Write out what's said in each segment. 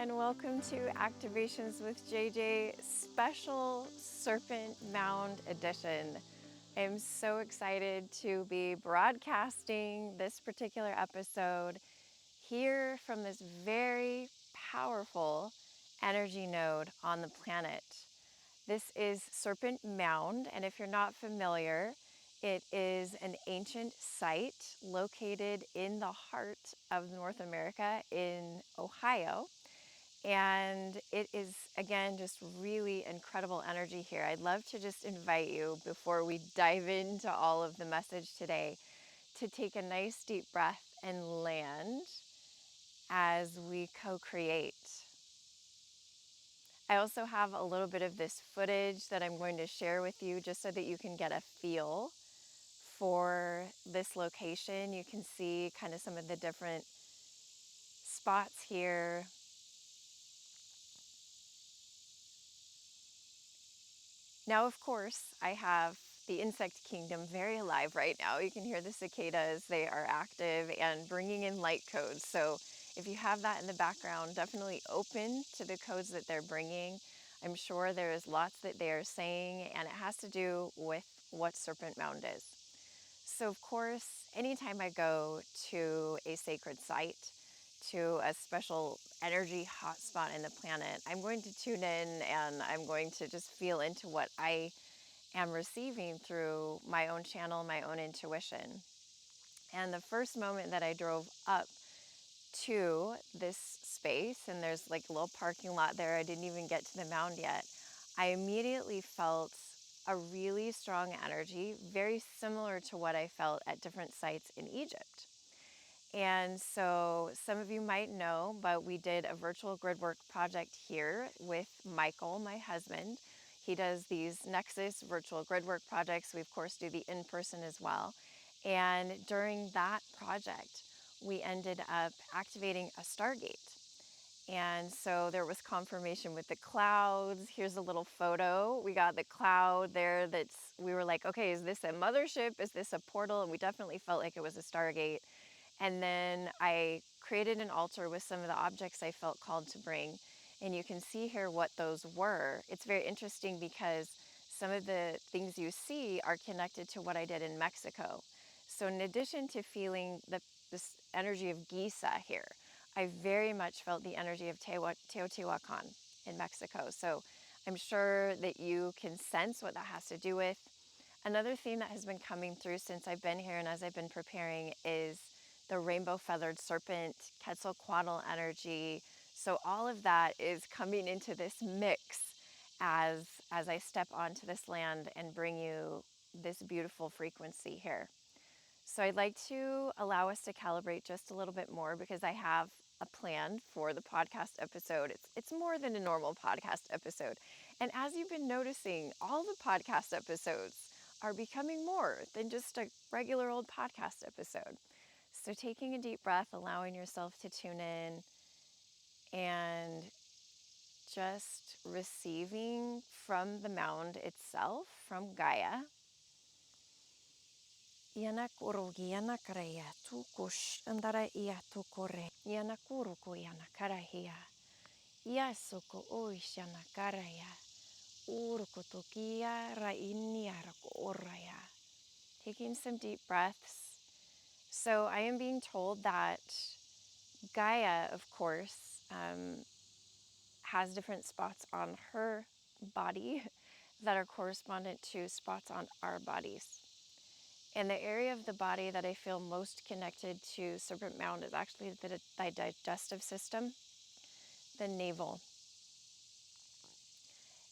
and welcome to Activations with JJ special Serpent Mound edition. I'm so excited to be broadcasting this particular episode here from this very powerful energy node on the planet. This is Serpent Mound, and if you're not familiar, it is an ancient site located in the heart of North America in Ohio. And it is, again, just really incredible energy here. I'd love to just invite you, before we dive into all of the message today, to take a nice deep breath and land as we co-create. I also have a little bit of this footage that I'm going to share with you just so that you can get a feel for this location. You can see kind of some of the different spots here. Now, of course, I have the insect kingdom very alive right now. You can hear the cicadas. They are active and bringing in light codes. So if you have that in the background, definitely open to the codes that they're bringing. I'm sure there is lots that they are saying, and it has to do with what Serpent Mound is. So, of course, anytime I go to a sacred site, to a special energy hotspot in the planet, I'm going to tune in and I'm going to just feel into what I am receiving through my own channel, my own intuition. And the first moment that I drove up to this space, and there's like a little parking lot there, I didn't even get to the mound yet, I immediately felt a really strong energy, very similar to what I felt at different sites in Egypt. And so some of you might know, but we did a virtual gridwork project here with Michael, my husband. He does these Nexus virtual gridwork projects. We, of course, do the in-person as well. And during that project, we ended up activating a stargate. And so there was confirmation with the clouds. Here's a little photo. We got the cloud there we were like, okay, is this a mothership? Is this a portal? And we definitely felt like it was a stargate. And then I created an altar with some of the objects I felt called to bring. And you can see here what those were. It's very interesting because some of the things you see are connected to what I did in Mexico. So in addition to feeling this energy of Giza here, I very much felt the energy of Teotihuacan in Mexico. So I'm sure that you can sense what that has to do with. Another theme that has been coming through since I've been here and as I've been preparing is the rainbow feathered serpent, Quetzalcoatl energy. So all of that is coming into this mix as I step onto this land and bring you this beautiful frequency here. So I'd like to allow us to calibrate just a little bit more because I have a plan for the podcast episode. It's more than a normal podcast episode. And as you've been noticing, all the podcast episodes are becoming more than just a regular old podcast episode. So taking a deep breath, allowing yourself to tune in and just receiving from the mound itself, from Gaia. Yana kurugi yana karaya tu kush andara iya tu kore. Yana kuruku yana karahia. Yasuko oishana karaya. Urukutukia rainiaraku oraya. Taking some deep breaths. So I am being told that Gaia, of course, has different spots on her body that are correspondent to spots on our bodies. And the area of the body that I feel most connected to Serpent Mound is actually the digestive system, the navel.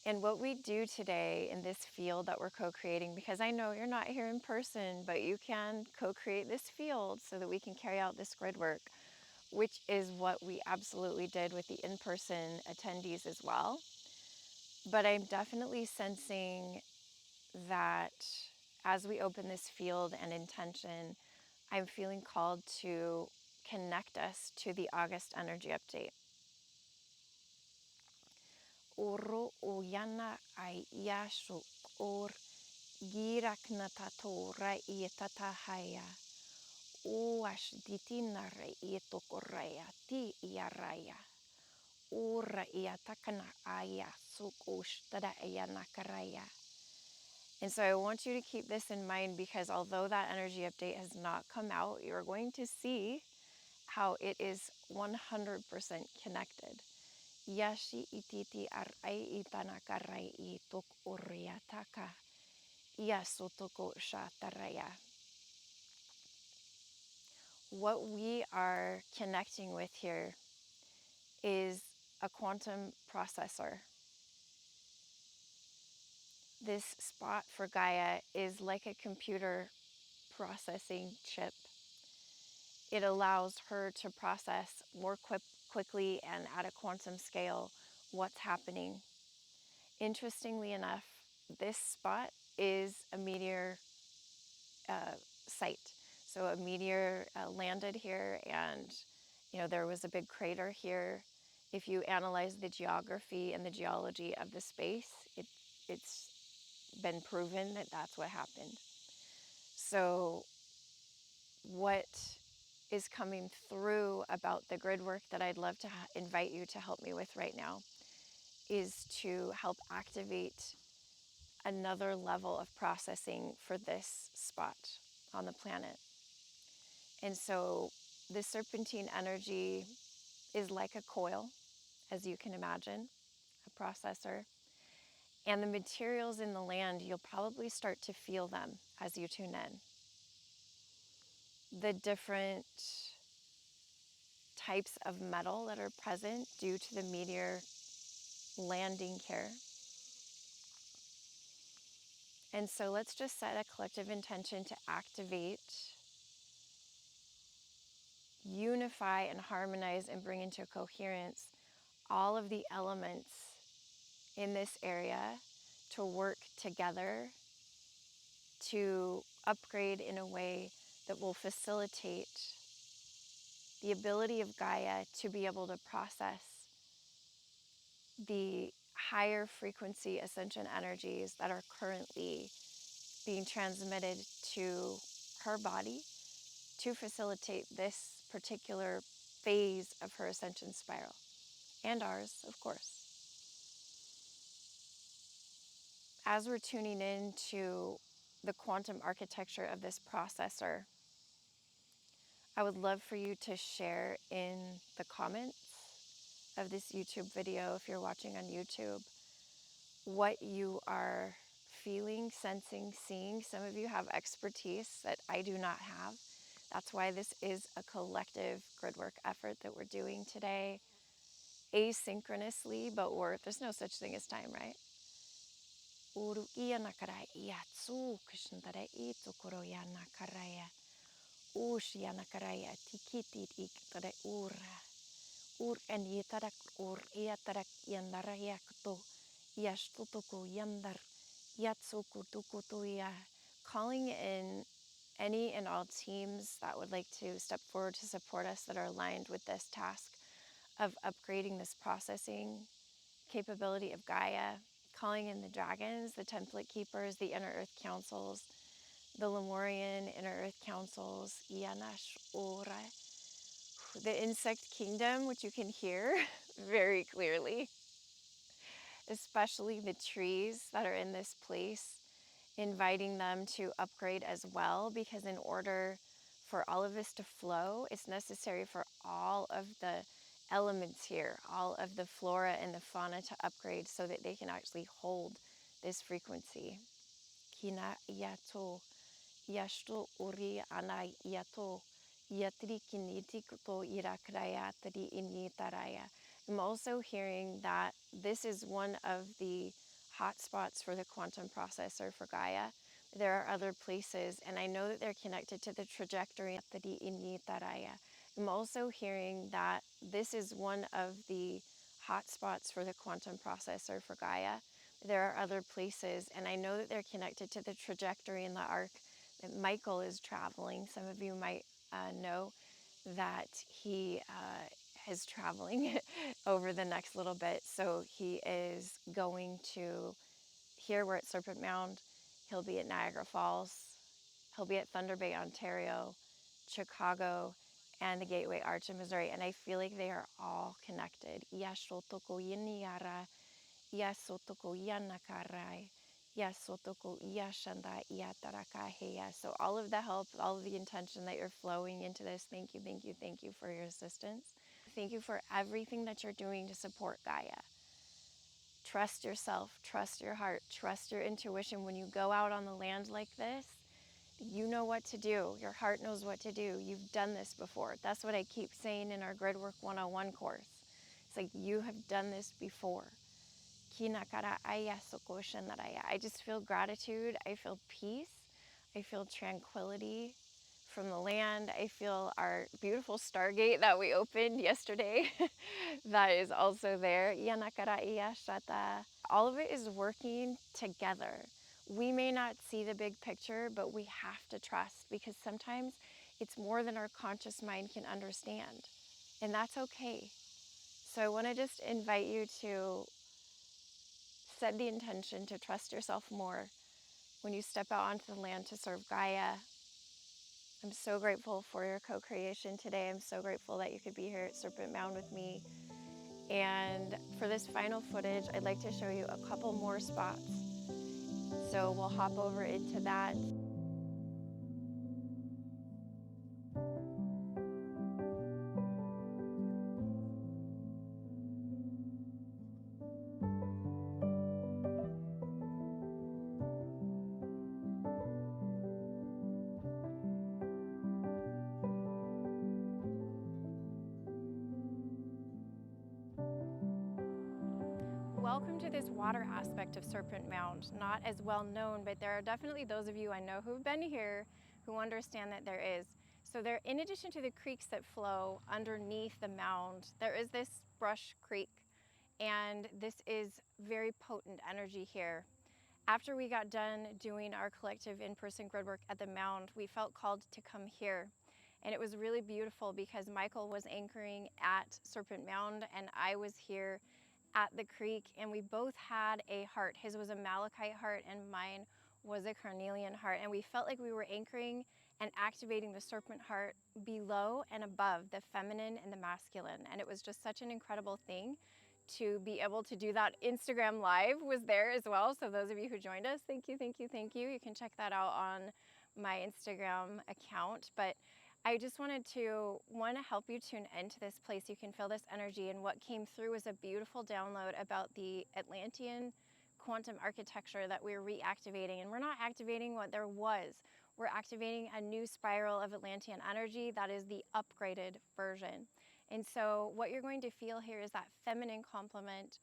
And what we do today in this field that we're co-creating, because I know you're not here in person, but you can co-create this field so that we can carry out this grid work, which is what we absolutely did with the in-person attendees as well. But I'm definitely sensing that as we open this field and intention, I'm feeling called to connect us to the August energy update. Oro oyana ay yashu or giraknatatora itatahaya. Oash ditinare itokoraya ti yaraya. ura ia takana aya sukush tada aya nakaraya. And so I want you to keep this in mind, because although that energy update has not come out, you're going to see how it is 100% connected. Yashi ititi arai itanakarai ituk uriataka. Yasotoko shataraya. What we are connecting with here is a quantum processor. This spot for Gaia is like a computer processing chip. It allows her to process more quickly and at a quantum scale what's happening. Interestingly enough, this spot is a meteor site. So a meteor landed here, and there was a big crater here. If you analyze the geography and the geology of the space, it's been proven that that's what happened. So what is coming through about the grid work that I'd love to invite you to help me with right now is to help activate another level of processing for this spot on the planet. And so the serpentine energy is like a coil, as you can imagine, a processor. And the materials in the land, you'll probably start to feel them as you tune in. The different types of metal that are present due to the meteor landing here. And so let's just set a collective intention to activate, unify, and harmonize and bring into coherence all of the elements in this area to work together to upgrade in a way that will facilitate the ability of Gaia to be able to process the higher frequency ascension energies that are currently being transmitted to her body to facilitate this particular phase of her ascension spiral, and ours, of course. As we're tuning into the quantum architecture of this processor, I would love for you to share in the comments of this YouTube video, if you're watching on YouTube, what you are feeling, sensing, seeing. Some of you have expertise that I do not have. That's why this is a collective gridwork effort that we're doing today, asynchronously, but there's no such thing as time, right? Uru ia nakarai ia tsu kushandare itu koro ya nakaraya. Ush ya nakaraya tikiti iktare ura. Ur en yitarak ur iatarak yandaraya kto. Yashtutuku yandar. Yatsuku tukutuya. Calling in any and all teams that would like to step forward to support us that are aligned with this task of upgrading this processing capability of Gaia, calling in the dragons, the template keepers, the inner earth councils, the Lemurian inner earth councils, Yanash Ora, the insect kingdom, which you can hear very clearly, especially the trees that are in this place, inviting them to upgrade as well, because in order for all of this to flow, it's necessary for all of the elements here, all of the flora and the fauna to upgrade so that they can actually hold this frequency. Kina yato, yashto uri ana yato, yatri kiniti kuto irakraya tari initaraya. I'm also hearing that this is one of the hotspots for the quantum processor for Gaia. There are other places, and I know that they're connected to the trajectory. I'm also hearing that this is one of the hotspots for the quantum processor for Gaia. There are other places, and I know that they're connected to the trajectory in the arc that Michael is traveling. Some of you might know that he is traveling over the next little bit. So he is going to, here we're at Serpent Mound, he'll be at Niagara Falls, he'll be at Thunder Bay, Ontario, Chicago, and the Gateway Arch in Missouri, and I feel like they are all connected. Yashotoko yiniara, yasotoko yanakarai, yasotoko yashanda yatarakaheya. So all of the help, all of the intention that you're flowing into this, thank you, thank you, thank you for your assistance. Thank you for everything that you're doing to support Gaia. Trust yourself, trust your heart, trust your intuition. When you go out on the land like this, you know what to do. Your heart knows what to do. You've done this before. That's what I keep saying in our Gridwork 101 course. It's like, you have done this before. I just feel gratitude. I feel peace. I feel tranquility from the land. I feel our beautiful stargate that we opened yesterday that is also there. All of it is working together. We may not see the big picture, but we have to trust, because sometimes it's more than our conscious mind can understand. And that's okay. So I want to just invite you to set the intention to trust yourself more when you step out onto the land to serve Gaia. I'm so grateful for your co-creation today. I'm so grateful that you could be here at Serpent Mound with me. And for this final footage, I'd like to show you a couple more spots. So we'll hop over into that. Welcome to this water aspect of Serpent Mound. Not as well known, but there are definitely those of you I know who've been here who understand that there is. So there, in addition to the creeks that flow underneath the mound, there is this brush creek, and this is very potent energy here. After we got done doing our collective in-person gridwork at the mound, we felt called to come here. And it was really beautiful because Michael was anchoring at Serpent Mound and I was here at the creek, and we both had a heart. His was a malachite heart and mine was a carnelian heart. And we felt like we were anchoring and activating the serpent heart below and above the feminine and the masculine. And it was just such an incredible thing to be able to do that. Instagram Live was there as well. So those of you who joined us, thank you, thank you, thank you. You can check that out on my Instagram account. But I just wanted to help you tune into this place. You can feel this energy, and what came through was a beautiful download about the Atlantean quantum architecture that we're reactivating. And we're not activating what there was. We're activating a new spiral of Atlantean energy that is the upgraded version. And so what you're going to feel here is that feminine complement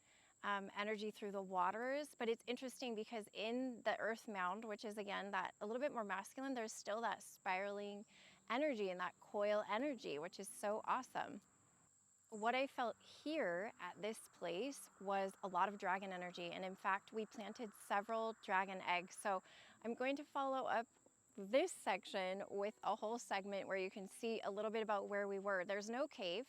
energy through the waters. But it's interesting because in the earth mound, which is again that a little bit more masculine, there's still that spiraling energy and that coil energy, which is so awesome. What I felt here at this place was a lot of dragon energy. And in fact, we planted several dragon eggs. So I'm going to follow up this section with a whole segment where you can see a little bit about where we were. There's no cave,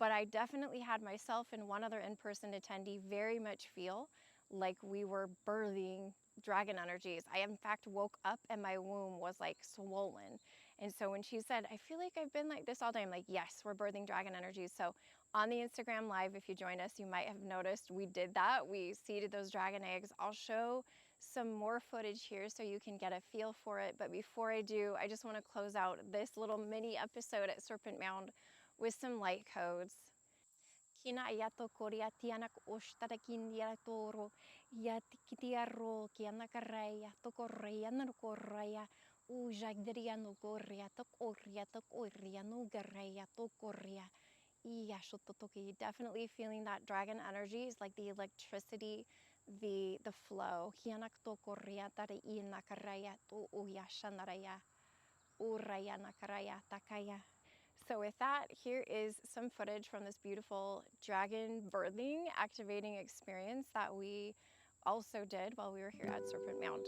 but I definitely had myself and one other in-person attendee very much feel like we were birthing dragon energies. I in fact woke up and my womb was like swollen. And so when she said, I feel like I've been like this all day, I'm like, yes, we're birthing dragon energies. So on the Instagram Live, if you joined us, you might have noticed we did that. We seeded those dragon eggs. I'll show some more footage here so you can get a feel for it. But before I do, I just want to close out this little mini episode at Serpent Mound with some light codes. Kina ayato koria tianak ostara kindia toro ya tikitia ro kiana karaya to korea na koraya u jagdria no korea to korea no garaya to korea. Definitely feeling that dragon energy is like the electricity, the flow. Kianak to korea tare ina karaya to uyashanaraya uraya nakaraya takaya. So with that, here is some footage from this beautiful dragon birthing activating experience that we also did while we were here at Serpent Mound.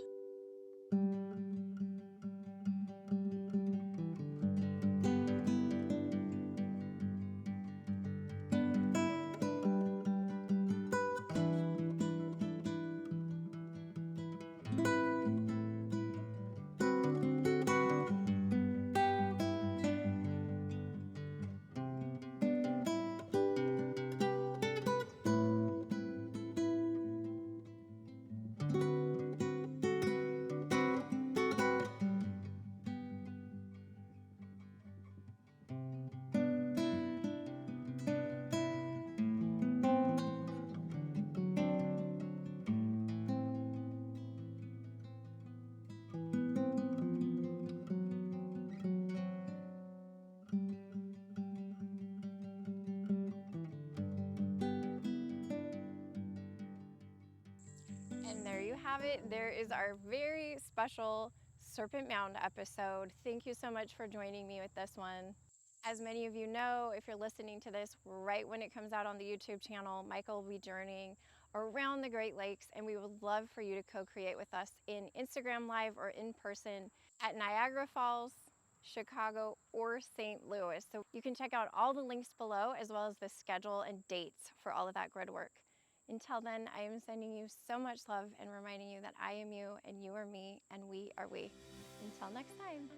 have it. There is our very special Serpent Mound episode. Thank you so much for joining me with this one. As many of you know, if you're listening to this right when it comes out on the YouTube channel, Michael will be journeying around the Great Lakes, and we would love for you to co-create with us in Instagram Live or in person at Niagara Falls, Chicago, or St. Louis. So you can check out all the links below, as well as the schedule and dates for all of that grid work. Until then, I am sending you so much love and reminding you that I am you and you are me and we are we. Until next time.